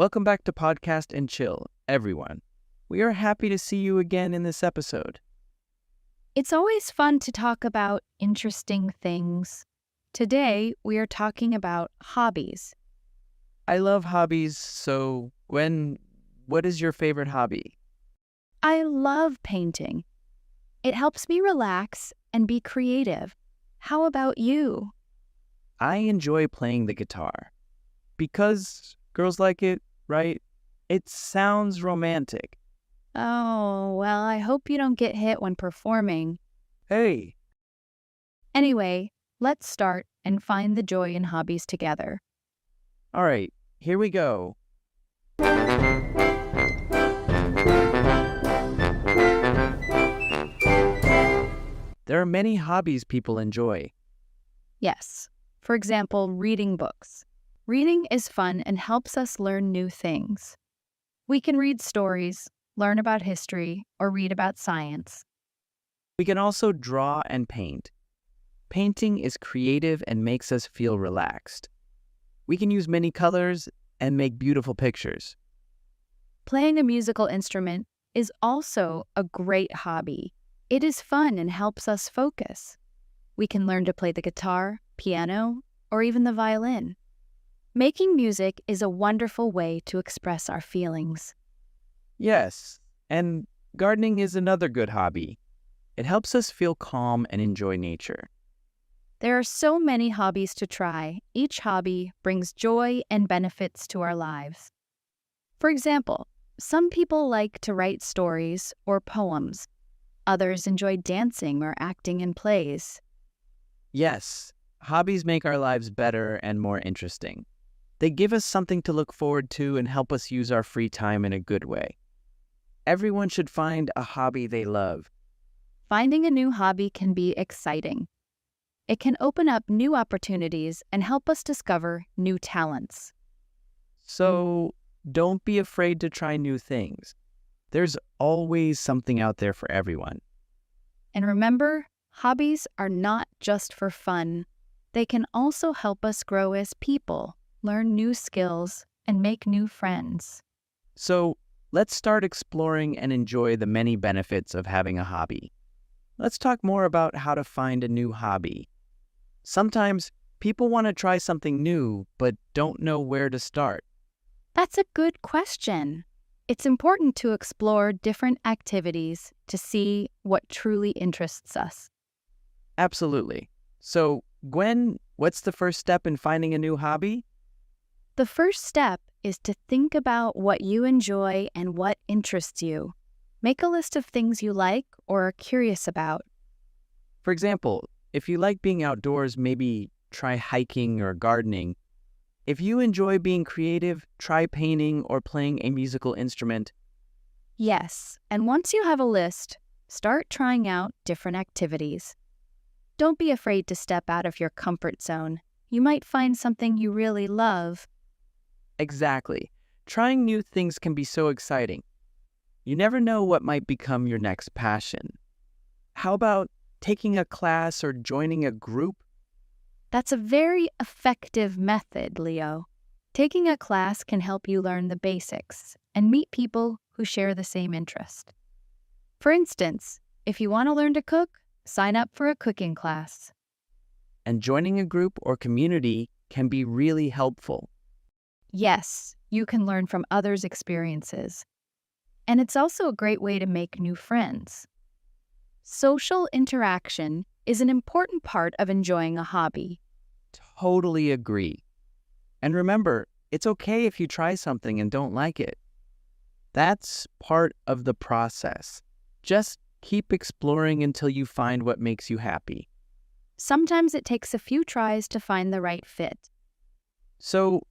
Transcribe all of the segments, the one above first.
Welcome back to Podcast and Chill, everyone. We are happy to see you again in this episode. It's always fun to talk about interesting things. Today, we are talking about hobbies. I love hobbies, so Gwen, what is your favorite hobby? I love painting. It helps me relax and be creative. How about you? I enjoy playing the guitar. Because girls like it, right? It sounds romantic. Oh, well, I hope you don't get hit when performing. Hey, Anyway, let's start and find the joy in hobbies together. all right, here we go. There are many hobbies people enjoy. Yes. For example, reading books. Reading is fun and helps us learn new things. We can read stories, learn about history, or read about science. We can also draw and paint. Painting is creative and makes us feel relaxed. We can use many colors and make beautiful pictures. Playing a musical instrument is also a great hobby. It is fun and helps us focus. We can learn to play the guitar, piano, or even the violin. Making music is a wonderful way to express our feelings. Yes, and gardening is another good hobby. It helps us feel calm and enjoy nature. There are so many hobbies to try. Each hobby brings joy and benefits to our lives. For example, some people like to write stories or poems. Others enjoy dancing or acting in plays. Yes, hobbies make our lives better and more interesting. They give us something to look forward to and help us use our free time in a good way. Everyone should find a hobby they love. Finding a new hobby can be exciting. It can open up new opportunities and help us discover new talents. So don't be afraid to try new things. There's always something out there for everyone. And remember, hobbies are not just for fun. They can also help us grow as people, learn new skills, and make new friends. So let's start exploring and enjoy the many benefits of having a hobby. Let's talk more about how to find a new hobby. Sometimes people want to try something new but don't know where to start. That's a good question. It's important to explore different activities to see what truly interests us. Absolutely. So, Gwen, what's the first step in finding a new hobby? The first step is to think about what you enjoy and what interests you. Make a list of things you like or are curious about. For example, if you like being outdoors, maybe try hiking or gardening. If you enjoy being creative, try painting or playing a musical instrument. Yes, and once you have a list, start trying out different activities. Don't be afraid to step out of your comfort zone. You might find something you really love. Exactly. Trying new things can be so exciting. You never know what might become your next passion. How about taking a class or joining a group? That's a very effective method, Leo. Taking a class can help you learn the basics and meet people who share the same interest. For instance, if you want to learn to cook, sign up for a cooking class. And joining a group or community can be really helpful. Yes, you can learn from others' experiences. And it's also a great way to make new friends. Social interaction is an important part of enjoying a hobby. Totally agree. And remember, it's okay if you try something and don't like it. That's part of the process. Just keep exploring until you find what makes you happy. Sometimes it takes a few tries to find the right fit. So,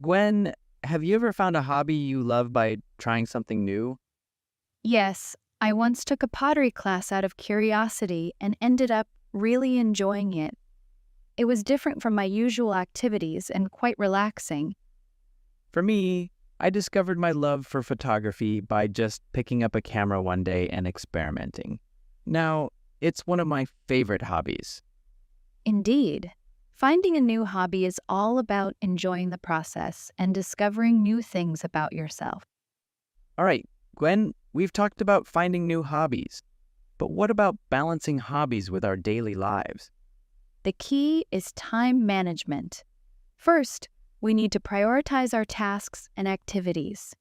Gwen, have you ever found a hobby you love by trying something new? Yes, I once took a pottery class out of curiosity and ended up really enjoying it. It was different from my usual activities and quite relaxing. For me, I discovered my love for photography by just picking up a camera one day and experimenting. Now, it's one of my favorite hobbies. Indeed. Finding a new hobby is all about enjoying the process and discovering new things about yourself. All right, Gwen, we've talked about finding new hobbies, but what about balancing hobbies with our daily lives? The key is time management. First, we need to prioritize our tasks and activities.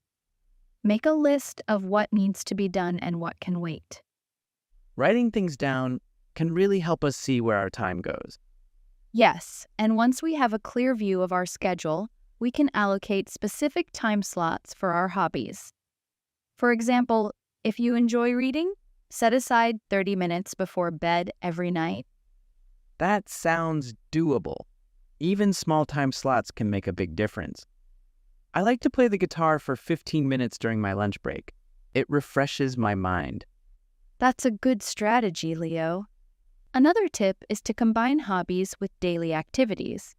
Make a list of what needs to be done and what can wait. Writing things down can really help us see where our time goes. Yes, and once we have a clear view of our schedule, we can allocate specific time slots for our hobbies. For example, if you enjoy reading, set aside 30 minutes before bed every night. That sounds doable. Even small time slots can make a big difference. I like to play the guitar for 15 minutes during my lunch break. It refreshes my mind. That's a good strategy, Leo. Another tip is to combine hobbies with daily activities.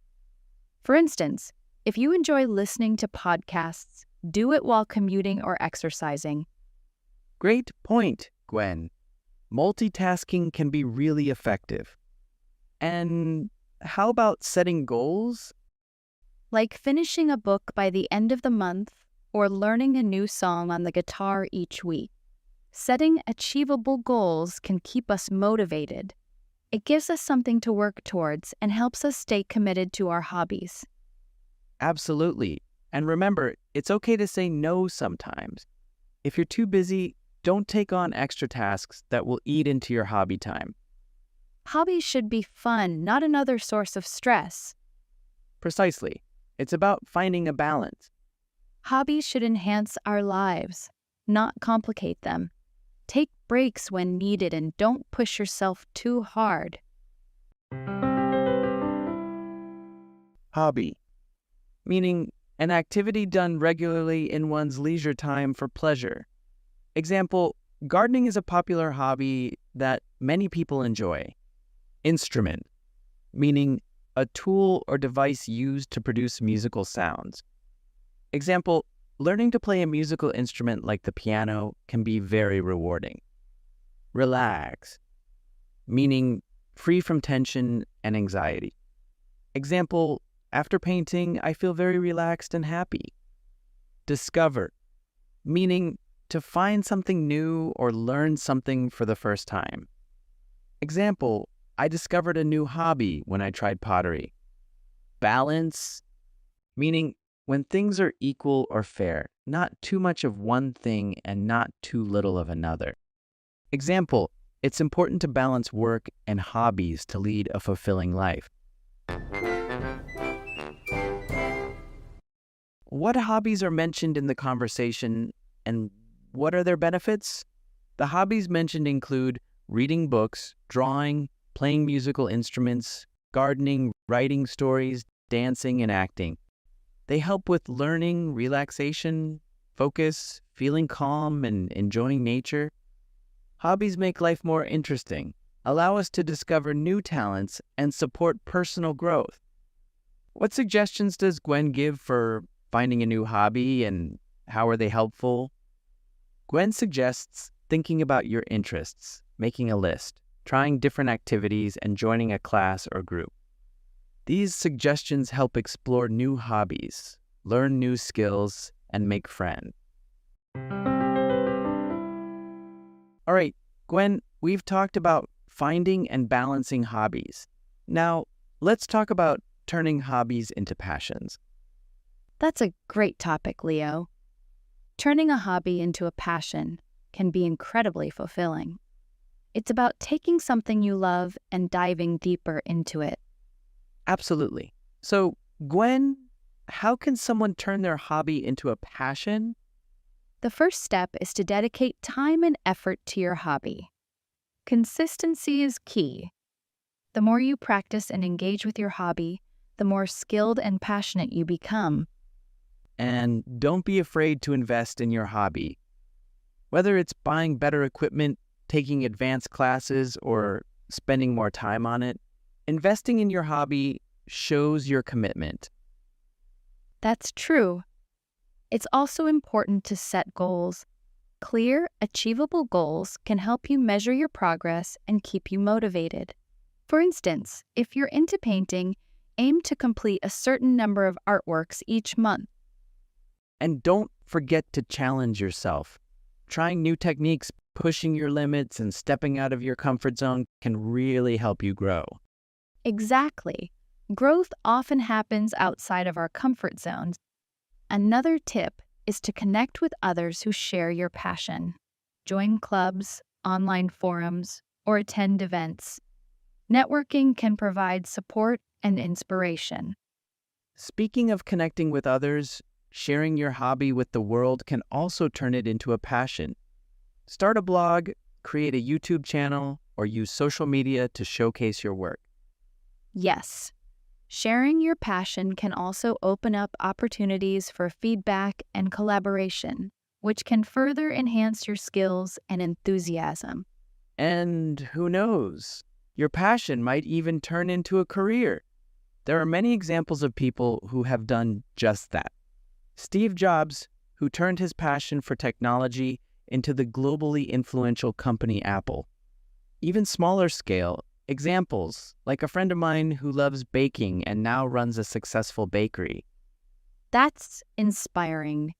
For instance, if you enjoy listening to podcasts, do it while commuting or exercising. Great point, Gwen. Multitasking can be really effective. And how about setting goals? Like finishing a book by the end of the month or learning a new song on the guitar each week. Setting achievable goals can keep us motivated. It gives us something to work towards and helps us stay committed to our hobbies. Absolutely. And remember, it's okay to say no sometimes. If you're too busy, don't take on extra tasks that will eat into your hobby time. Hobbies should be fun, not another source of stress. Precisely. It's about finding a balance. Hobbies should enhance our lives, not complicate them. Take breaks when needed and don't push yourself too hard. Hobby, meaning an activity done regularly in one's leisure time for pleasure. Example, gardening is a popular hobby that many people enjoy. Instrument, meaning a tool or device used to produce musical sounds. Example, learning to play a musical instrument like the piano can be very rewarding. Relax, meaning free from tension and anxiety. Example, after painting, I feel very relaxed and happy. Discover, meaning to find something new or learn something for the first time. Example, I discovered a new hobby when I tried pottery. Balance, meaning when things are equal or fair, not too much of one thing and not too little of another. Example, it's important to balance work and hobbies to lead a fulfilling life. What hobbies are mentioned in the conversation and what are their benefits? The hobbies mentioned include reading books, drawing, playing musical instruments, gardening, writing stories, dancing, and acting. They help with learning, relaxation, focus, feeling calm, and enjoying nature. Hobbies make life more interesting, allow us to discover new talents, and support personal growth. What suggestions does Gwen give for finding a new hobby and how are they helpful? Gwen suggests thinking about your interests, making a list, trying different activities, and joining a class or group. These suggestions help explore new hobbies, learn new skills, and make friends. All right, Gwen, we've talked about finding and balancing hobbies. Now, let's talk about turning hobbies into passions. That's a great topic, Leo. Turning a hobby into a passion can be incredibly fulfilling. It's about taking something you love and diving deeper into it. Absolutely. So, Gwen, how can someone turn their hobby into a passion? The first step is to dedicate time and effort to your hobby. Consistency is key. The more you practice and engage with your hobby, the more skilled and passionate you become. And don't be afraid to invest in your hobby. Whether it's buying better equipment, taking advanced classes, or spending more time on it, investing in your hobby shows your commitment. That's true. It's also important to set goals. Clear, achievable goals can help you measure your progress and keep you motivated. For instance, if you're into painting, aim to complete a certain number of artworks each month. And don't forget to challenge yourself. Trying new techniques, pushing your limits, and stepping out of your comfort zone can really help you grow. Exactly. Growth often happens outside of our comfort zones. Another tip is to connect with others who share your passion. Join clubs, online forums, or attend events. Networking can provide support and inspiration. Speaking of connecting with others, sharing your hobby with the world can also turn it into a passion. Start a blog, create a YouTube channel, or use social media to showcase your work. Yes, sharing your passion can also open up opportunities for feedback and collaboration, which can further enhance your skills and enthusiasm. And who knows, your passion might even turn into a career. There are many examples of people who have done just that. Steve Jobs, who turned his passion for technology into the globally influential company Apple. Even smaller scale examples, like a friend of mine who loves baking and now runs a successful bakery. That's inspiring.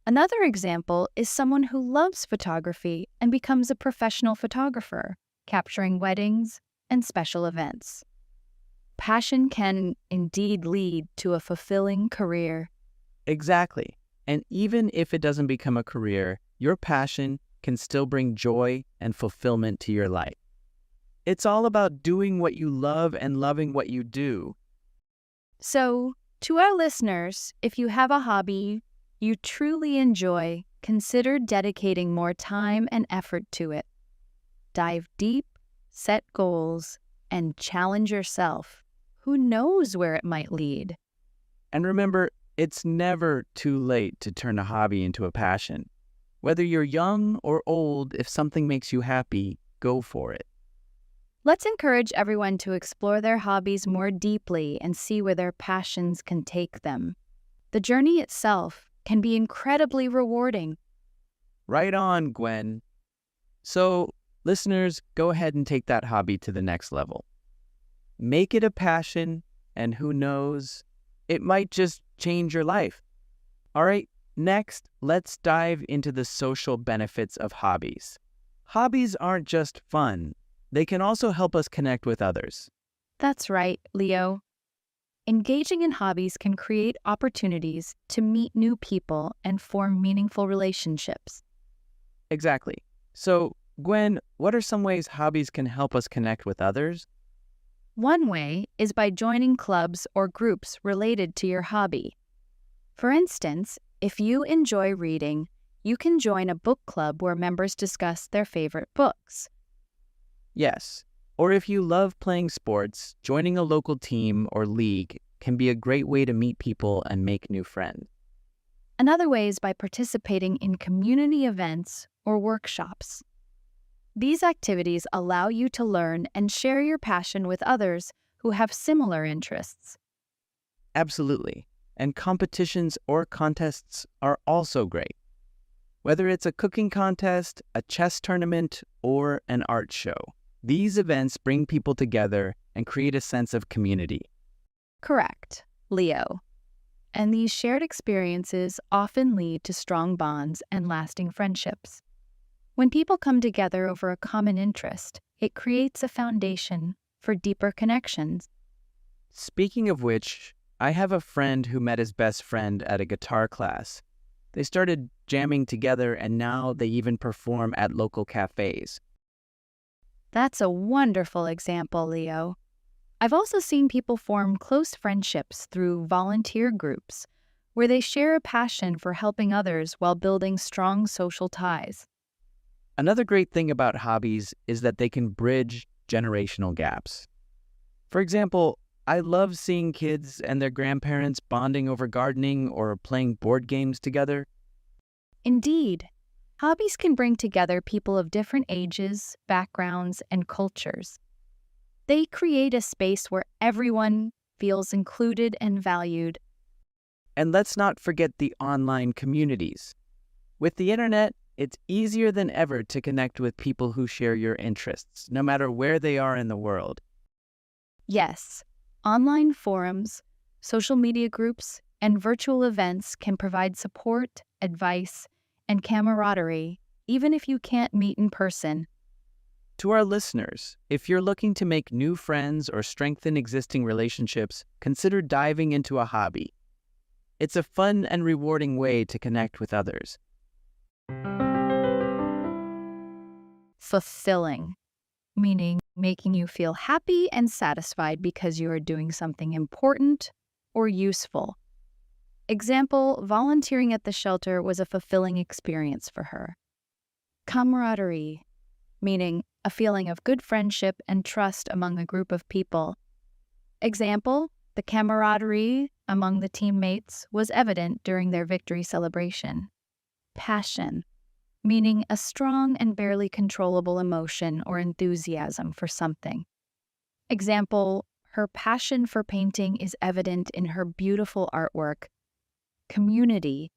Another example is someone who loves photography and becomes a professional photographer, capturing weddings and special events. Passion can indeed lead to a fulfilling career. Exactly. And even if it doesn't become a career, your passion can still bring joy and fulfillment to your life. It's all about doing what you love and loving what you do. So, to our listeners, if you have a hobby you truly enjoy, consider dedicating more time and effort to it. Dive deep, set goals, and challenge yourself. Who knows where it might lead? And remember, it's never too late to turn a hobby into a passion. Whether you're young or old, if something makes you happy, go for it. Let's encourage everyone to explore their hobbies more deeply and see where their passions can take them. The journey itself can be incredibly rewarding. Right on, Gwen. So, listeners, go ahead and take that hobby to the next level. Make it a passion, and who knows, it might just change your life. All right, next, let's dive into the social benefits of hobbies. Hobbies aren't just fun. They can also help us connect with others. That's right, Leo. Engaging in hobbies can create opportunities to meet new people and form meaningful relationships. Exactly. So, Gwen, what are some ways hobbies can help us connect with others? One way is by joining clubs or groups related to your hobby. For instance, if you enjoy reading, you can join a book club where members discuss their favorite books. Yes. Or if you love playing sports, joining a local team or league can be a great way to meet people and make new friends. Another way is by participating in community events or workshops. These activities allow you to learn and share your passion with others who have similar interests. Absolutely. And competitions or contests are also great. Whether it's a cooking contest, a chess tournament, or an art show, these events bring people together and create a sense of community. Correct, Leo. And these shared experiences often lead to strong bonds and lasting friendships. When people come together over a common interest, it creates a foundation for deeper connections. Speaking of which, I have a friend who met his best friend at a guitar class. They started jamming together and now they even perform at local cafes. That's a wonderful example, Leo. I've also seen people form close friendships through volunteer groups, where they share a passion for helping others while building strong social ties. Another great thing about hobbies is that they can bridge generational gaps. For example, I love seeing kids and their grandparents bonding over gardening or playing board games together. Indeed, hobbies can bring together people of different ages, backgrounds, and cultures. They create a space where everyone feels included and valued. And let's not forget the online communities. With the internet, it's easier than ever to connect with people who share your interests, no matter where they are in the world. Yes, Online forums, social media groups, and virtual events can provide support, advice, and camaraderie, even if you can't meet in person. To our listeners, if you're looking to make new friends or strengthen existing relationships, consider diving into a hobby. It's a fun and rewarding way to connect with others. Fulfilling, meaning making you feel happy and satisfied because you are doing something important or useful. Example, volunteering at the shelter was a fulfilling experience for her. Camaraderie, meaning a feeling of good friendship and trust among a group of people. Example, the camaraderie among the teammates was evident during their victory celebration. Passion, meaning a strong and barely controllable emotion or enthusiasm for something. Example, her passion for painting is evident in her beautiful artwork. Community,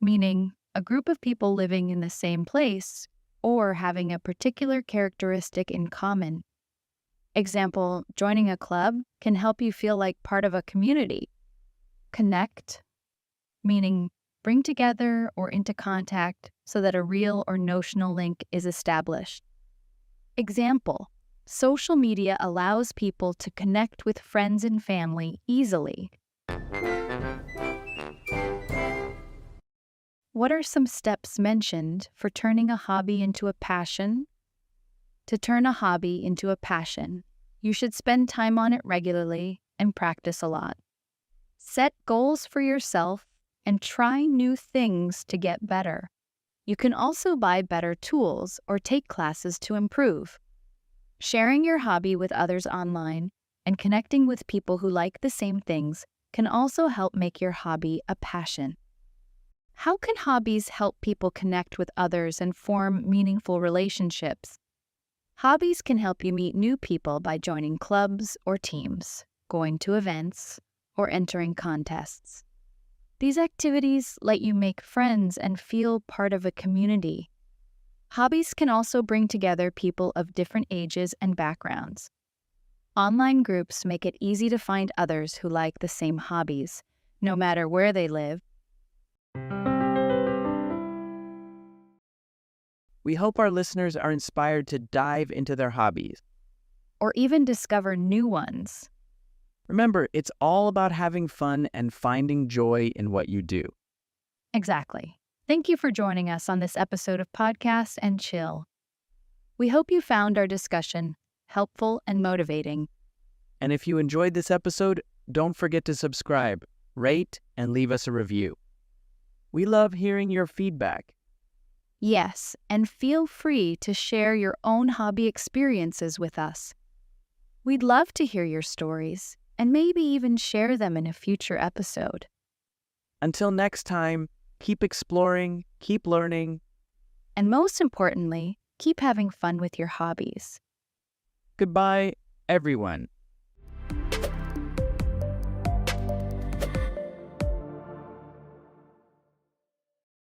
meaning a group of people living in the same place or having a particular characteristic in common. Example, joining a club can help you feel like part of a community. Connect, meaning bring together or into contact so that a real or notional link is established. Example, social media allows people to connect with friends and family easily. What are some steps mentioned for turning a hobby into a passion? To turn a hobby into a passion, you should spend time on it regularly and practice a lot. Set goals for yourself and try new things to get better. You can also buy better tools or take classes to improve. Sharing your hobby with others online and connecting with people who like the same things can also help make your hobby a passion. How can hobbies help people connect with others and form meaningful relationships? Hobbies can help you meet new people by joining clubs or teams, going to events, or entering contests. These activities let you make friends and feel part of a community. Hobbies can also bring together people of different ages and backgrounds. Online groups make it easy to find others who like the same hobbies, no matter where they live. We hope our listeners are inspired to dive into their hobbies. Or even discover new ones. Remember, it's all about having fun and finding joy in what you do. Exactly. Thank you for joining us on this episode of Podcast and Chill. We hope you found our discussion helpful and motivating. And if you enjoyed this episode, don't forget to subscribe, rate, and leave us a review. We love hearing your feedback. Yes, and feel free to share your own hobby experiences with us. We'd love to hear your stories and maybe even share them in a future episode. Until next time, keep exploring, keep learning, and most importantly, keep having fun with your hobbies. Goodbye, everyone.